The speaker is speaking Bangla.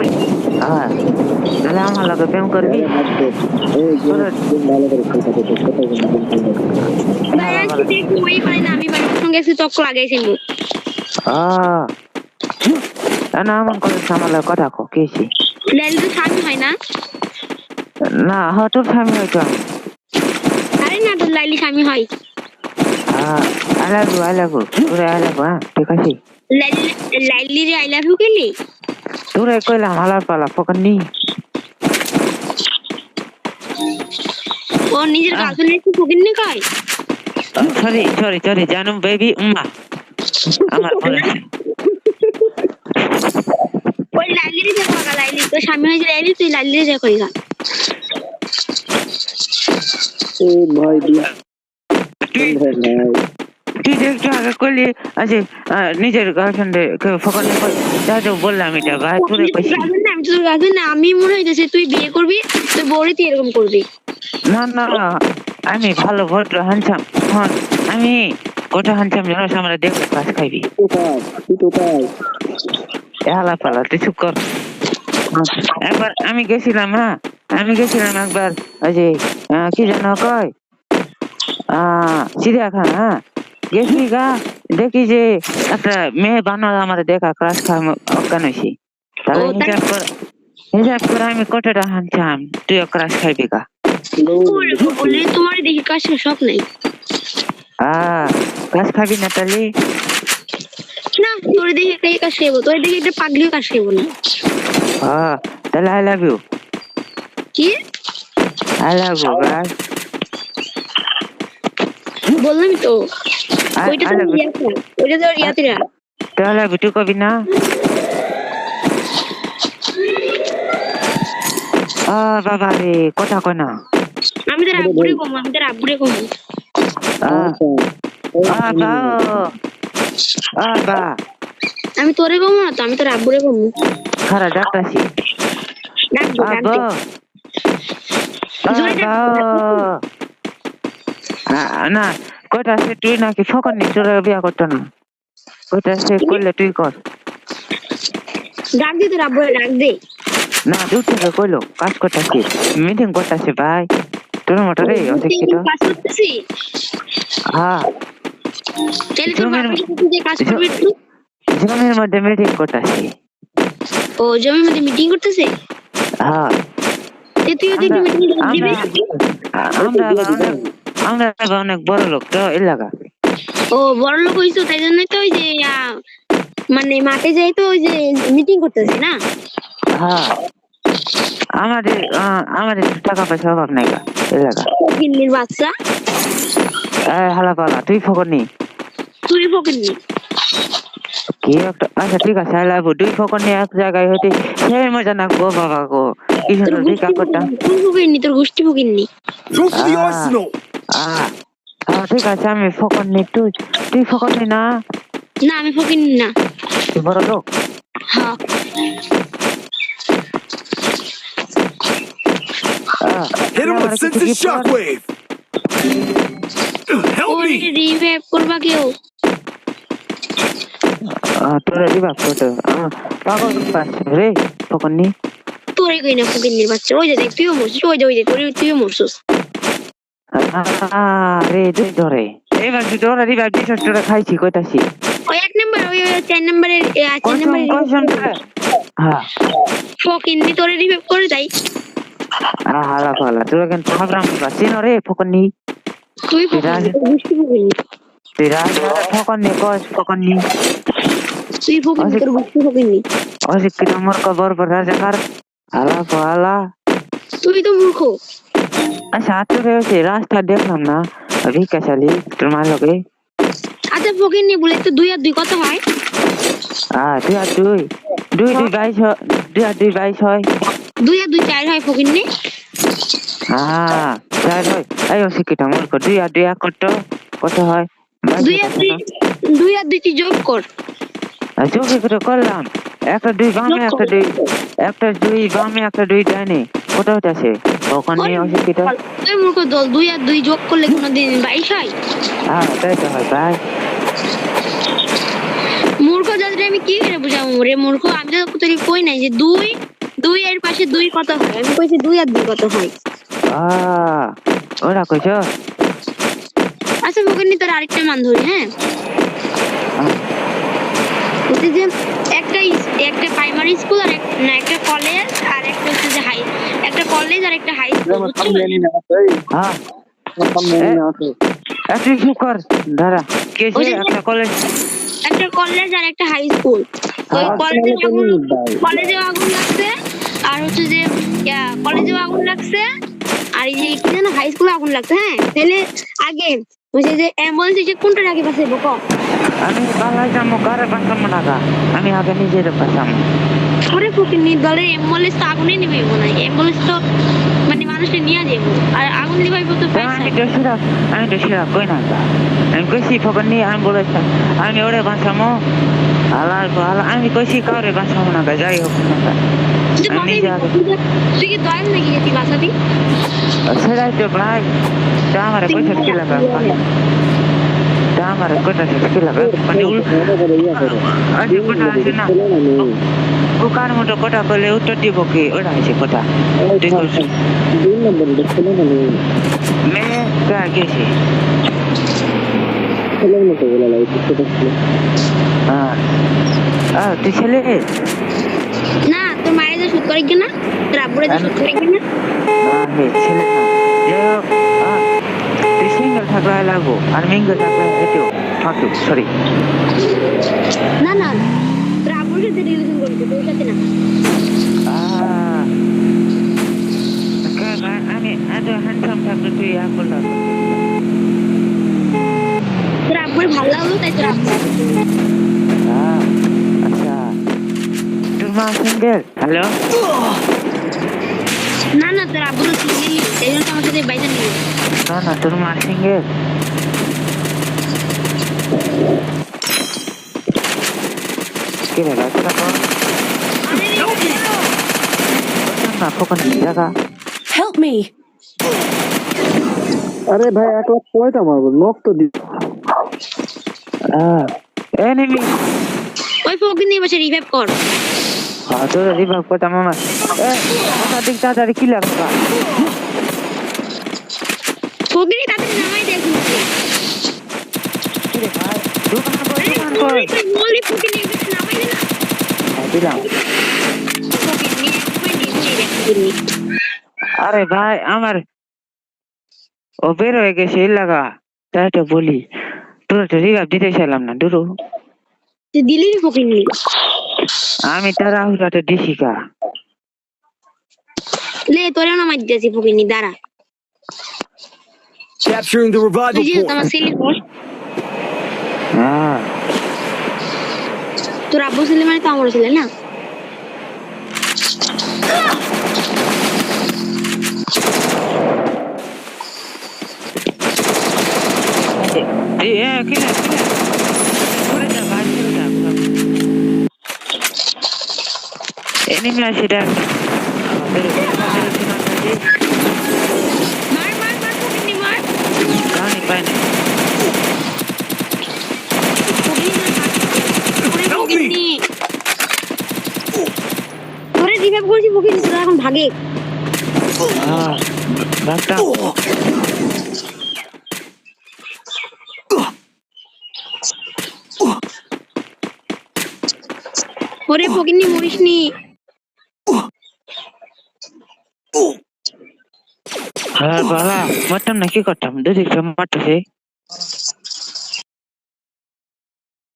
হয় হ্যাঁ তাহলে আমার লগে প্রেম করবি ভাই আজকে দেখবো ওই পারে না আমি পারি ওর সঙ্গে এসে চক্কর লাগাইছি মু না এমন করে আমার লগে কথা কো কেছি লাইলি তো স্বামী হয় না না হ্যাঁ তোর স্বামী হয়তো আমি আরে না তোর লাইলি স্বামী হয় আই লাভ ইউ তোরে আই লাভ হ্যাঁ ঠিক আছে লাইলি রে আই লাভ ইউ কেলি তোরে কইলাম হালার পালা ফকর নি ও নিজের গার্লফ্রেন্ড একটু ফকিন্নি কয় সরি জানুম বেবি উম্মা আমার বলে ওই লাইলি রে দেখো লাইলি তো স্বামী হয়েছে লাইলি তুই লাইলি রে দেখো গা ও ভাই তুই দেখছো আগে করলি আচ্ছা নিজের গার্লফ্রেন্ডে ফকর নি যা যা বললাম এটা ভাই তোরে কইছি আমি তোর গার্লফ্রেন্ড না আমি মনে হইতেছে তুই বিয়ে করবি তুই বউরে তুই এরকম করবি না আমি ভালো ভদ্র হ্যান্ডসাম হন আমি গোটা হ্যান্ডসাম জানো আমরা দেখো ক্লাস খাইবি হালা পালা তুই চুপ কর একবার আমি গেছিলাম একবার ওই যে কি যেন কয় চিড়িয়াখানা হ্যাঁ গেছি গা দেখি যে একটা মেয়ে বানর আমার দেখা ক্লাস খাওয়া অজ্ঞান হয়েছি তাহলে হিসাব করে আমি কতটা হ্যান্ডসাম তুইও ক্লাস খাইবি গা বলে তোমার দেখি কাজ শখ নাই ক্লাস খাবি না তাহলে না তোর দেখে কে কাজ খাইবো তোর দেখে একটা পাগলিও কাজ খাইবো না তাহলে আই লাভ ইউ কি আই লাভ ইউ গাইস বললাম তো ওইটা তো ইয়াতিরা তাহলে বিটু কবি না বাবা রে কথা কয় না আমি তোর আব্বুরে কম আমি তোরে কম না তো আমি তোর আব্বুরে কম খারা ডাক্তারছি না কয়টা সে তুই নাকি ফকর নি তোর বিয়া করতো না কয়টা সে করলে তুই কর ডাক দে তোর আব্বুরে ডাক দে না দূর থেকে কইলো কাজ করতেছি মিটিং করতেছি ভাই তোর মোটরে অশিক্ষিত জমির মধ্যে মিটিং করতেছি ও জমির মধ্যে মিটিং করতেছে আমরা অনেক বড় লোক তো এলাকা ও বড় লোক হইছো তাই জন্যই তো ওই যে মানে মাঠে যাই তো ওই যে মিটিং করতেছে না আমাদের টাকা পয়সা অভাব নাই এলাকা ফকিন্নির বাচ্চা হালা পালা তুই ফকরনি কি একটা আচ্ছা ঠিক আছে আই লাভ ইউ তুই ফকরনি এক জায়গায় হইতে সেই মজা না গো বাবা গো কি সুন্দর দেখা করতাম তোর গোষ্ঠী ফকিন্নি ঠিক আছে আমি ফকরনি তুই ফকরনি না আমি ফকিন্নি না তুই বড় লোক হ্যাঁ Hit him with sensitive shockwave. Help me. Revive করবা কেউ তোরা রিভাইভ করতে পাগল রে ফকরনি তোরে কই না ফকিন্নির বাচ্চা ওই যে দেখ তুইও মরছিস ওই যে তুইও মরছিস রে তুই ধরে এবার তুই তোরা রিভাইভ দিছস তোরা খাইছি কইতাছি ওই 1 নাম্বার ওই 4 নাম্বারের 4 নাম্বারের ফকিন্নি তোরে রিভাইভ করে যাই হালা ফালা তোরা কেন প্রোগ্রাম পাচ্ছি না রে ফকরনি তুই ফকরনি কস ফকরনি তুই ফকিন্নি তোর গুষ্টি ফকিন্নি অশিক্ষিত মূর্খ বর্বর রাজাকার হালা ফালা তুই তো মূর্খ আচ্ছা তোর হয়েছে রাস্তা দেখলাম না ভিকাশালী তোর মার লগে আচ্ছা ফকিন্নি বলে তো 2 আর 2 কত হয় 2 আর 2 2 22 2 আর 2 22 হয় 2 আর 2 4 হয় ফকিন্নি 4 হয় এই অশিক্ষিত মূর্খ 2 আর 2 কত হয় 2 আর 2 তুই যোগ কর যোগ করে করলাম একটা 2 বামে একটা 2 বামে একটা 2 ডাইনে কত হইতাছে ওখানে অশিক্ষিত তুই মূর্খ দল 2 আর 2 যোগ করলে কোনদিন 22 হয় তাই তো হয় ভাই মূর্খ যাদের আমি কি করে বুঝাবো রে মূর্খ, আমি তো তোকে কই নাই যে দুই এর পাশে দুই কত হয়, আমি কইছি 2 আর 2 কত হয়। ওরা কইছো আচ্ছা ফকিন্নি তোর আরেকটা মান ধরি, হ্যাঁ হচ্ছে যে একটা প্রাইমারি স্কুল আর একটা কলেজ আর একটা হচ্ছে যে একটা কলেজ আর একটা হাই স্কুল, আমার বুঝছো? সামনে এনি না আছে হ্যাঁ আমার সামনে এনি না আছে একটু চুপ কর দাঁড়া কে ওই যে একটা কলেজ একটা কলেজ আর একটা হাই স্কুল, ওই কলেজে আগুন লাগছে আর হচ্ছে যে কলেজেও আগুন লাগছে আর এই যে কি জানো হাই স্কুলে আগুন লাগছে। হ্যাঁ তাহলে আগে হচ্ছে যে অ্যাম্বুলেন্স এসে কোনটা আগে পাশে বকো? আমি বালাই যাবো কারে বাঁচাবো না গা, আমি আগে নিজের বাঁচাবো। ওরে ফকিন্নি দলে অ্যাম্বুলেন্স তো আগুনে নিভাইব না, অ্যাম্বুলেন্স তো মানে মানুষকে নিয়ে যাবো আর আগুন নিভাইব তো আমি তো সেরা কই না গা, আমি কইছি ফকর নিয়ে আমি বলেছি আমি ওরে বাঁচাবো আমি কইছি কাউরে বাঁচাবো না গা, যাই হোক না গা। আমি নিজে আগে তুই কি দয়াল নাকি যে তুই বাঁচাবি? সেটাই তো ভাই, তা আমার কইছে কি লাগা তা আমার কইটা কি লাগা মানে আচ্ছা কোটা আছে না ওকার মতো কোটা করলে উত্তর দিব কি, ওটা আছে কোটা 2 নম্বর দেখলে না মেয়ে কা গেছি ছেলে মতো বলা লাগে বুঝতে পারছি তুই ছেলে না তোর মায়ের যে শুট করে কিনা, তোর আব্বুরে যে শুট করে কিনা। হে ছেলে না, যাই হোক তুই সিঙ্গেল থাকলে লাগবো আর মিঙ্গেল থাকলে এটিও থাকো সরি না না তোর আব্বুর সাথে রিলেশন করবি, তোর সাথে না। আমি এত হ্যান্ডসাম থাকলে তুই করলে তোর আব্বুর ভালো লাগলো তাই তোর আব্বু। আচ্ছা তোর মা সিঙ্গেল? হ্যালো না না তোর আব্বু তো সিঙ্গেলই, এই জন্য তো আমার সাথে বাইরে নিয়ে না তোর মা সিঙ্গেল? কি রে কথা বল না ফোকাস জায়গা। Help me! আরে ভাই 1 লাখ কয়টা মারবো নক তো দি এনিমি ওই ফকির নিয়ে বসে রিভাইভ কর। তোর রিভাইভ করতাম মামা দিক তাড়াতাড়ি কি লাগবা ফকির তাড়াতাড়ি নামাই দে এখন। কি রে ভাই দোকান কর বলি ফকির নিয়ে নামাই দে না। দিলাম। ফকির নিয়ে একবার দিয়ে দে। আরে ভাই আমার ও বের হয়ে গেছে লাগা, তাই তো বলি তোর তো রিভাইভ দিতে চাইলাম না দুরু, তুই দিলি ফকির নিয়ে। আমি তারা হুরাতে দিছি কা লে তোরে নামাই দিয়েছি ফকির নিয়ে, দাঁড়া। Capturing the revival তুই যে point. তোমার ছেলে বল, হ্যাঁ তোর আব্বু ছেলে মানে তো আমার ছেলে না। কি না করে যা ভাই যা এনিমি আছে দেখ মার মার মার ফকির নিয়ে মার। জানি পাই না ফকির নিয়ে তোরে রিভাইভ করেছি ফকির নিয়ে, এখন ভাগে। বাচ্চা ওরে ফকির নিয়ে মরিস নি। হ্যাঁ বাবা মারতাম না কি করতাম দুদিকে মারতেছে